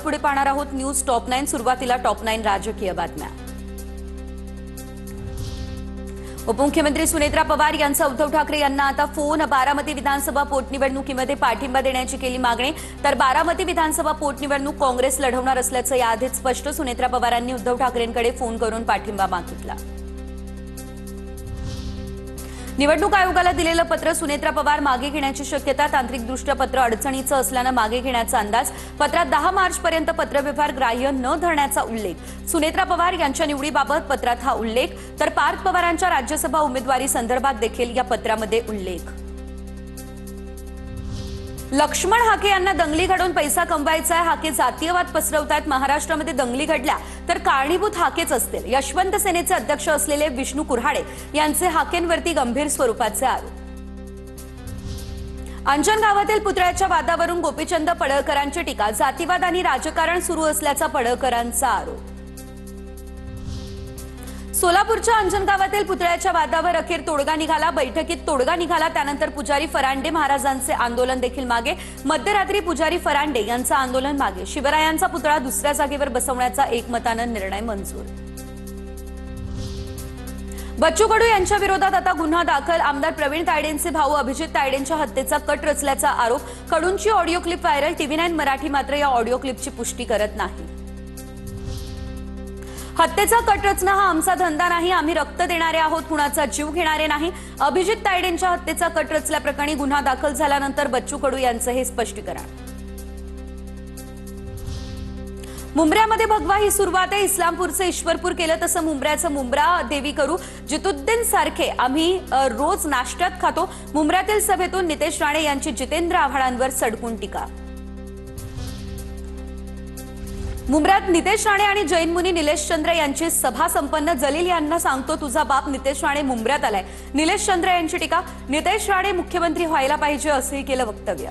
पुढे पाहणार आहोत न्यूज टॉप 9। सुरुवातीला टॉप 9 राजकीय बातम्या। उपमुख्यमंत्री सुनेत्रा पवार यांचा उद्धव ठाकरे यांना आता फोन। बारामती विधानसभा पोटनिवडणुकीमध्ये पाठिंबा देण्याची केली मागणी, तर बारामती विधानसभा पोटनिवडणूक काँग्रेस लढवणार असल्याचं याआधीच स्पष्ट। सुनेत्रा पवारांनी उद्धव ठाकरेंकडे फोन करून पाठिंबा मागितला। निवडणूक आयोगाला दिलेलं पत्र सुनेत्रा पवार मागे घेण्याची शक्यता। तांत्रिकदृष्ट्या पत्र अडचणीचं असल्यानं मागे घेण्याचा अंदाज। पत्रात 10 मार्चपर्यंत पत्रव्यवहार ग्राह्य न धरण्याचा उल्लेख। सुनेत्रा पवार यांच्या निवडीबाबत पत्रात हा उल्लेख, तर पार्थ पवारांच्या राज्यसभा उमेदवारी संदर्भात देखील या पत्रामध्ये उल्लेख। लक्ष्मण हाके यांना दंगली घडवून पैसा कमवायचा आहे। हाके जातीयवाद पसरवतात। महाराष्ट्रामध्ये दंगली घडल्या तर कारणीभूत हाकेच असतील। यशवंत सेनेचे अध्यक्ष असलेले विष्णू कुऱ्हाडे यांचे हाकेंवरती गंभीर स्वरूपाचे आरोप। अंजन गावातील पुतळ्याच्या वादावरून गोपीचंद पडळकरांची टीका। जातीवाद आणि राजकारण सुरू असल्याचा पडळकरांचा आरोप। सोलापूरच्या अंजन गावातील पुतळ्याच्या वादावर अखेर तोडगा निघाला। बैठकीत तोडगा निघाला, त्यानंतर पुजारी फरांडे महाराजांचे आंदोलन देखील मागे। मध्यरात्री पुजारी फरांडे यांचं आंदोलन मागे। शिवरायांचा पुतळा दुसऱ्या जागेवर बसवण्याचा एकमतानं निर्णय मंजूर। बच्चू कडू यांच्या विरोधात आता गुन्हा दाखल। आमदार प्रवीण तायडेंचे भाऊ अभिजित तायडेंच्या हत्येचा कट रचल्याचा आरोप। कडूंची audio clip viral. TV9 Marathi मात्र या ऑडिओ क्लिपची पुष्टी करत नाही। हत्येचा कट रचना हा आमचा धंदा नाही। आम्ही रक्त देणारे आहोत, कुणाचा जीव घेणारे नाही। अभिजित तायडेंच्या हत्येचा कट रचल्याप्रकरणी गुन्हा दाखल झाल्यानंतर बच्चू कडू यांचं हे स्पष्टीकरण। मुंब्र्यामध्ये भगवा ही सुरुवात आहे। इस्लामपूरचं ईश्वरपूर केलं तसं मुंब्र्याचं मुंब्रा देवी करू। जितुद्दीन सारखे आम्ही रोज नाश्त्यात खातो। मुंब्र्यातील सभेतून नितेश राणे यांची जितेंद्र आव्हाडांवर सडकून टीका। मुंब्र्यात नितेश राणे आणि जैन मुनी निलेश चंद्र यांची सभा संपन्न। जलील यांना सांगतो तुझा बाप नितेश राणे मुंब्र्यात आलाय। निलेश चंद्र यांची टीका। नितेश राणे मुख्यमंत्री व्हायला पाहिजे असंही केलं वक्तव्य।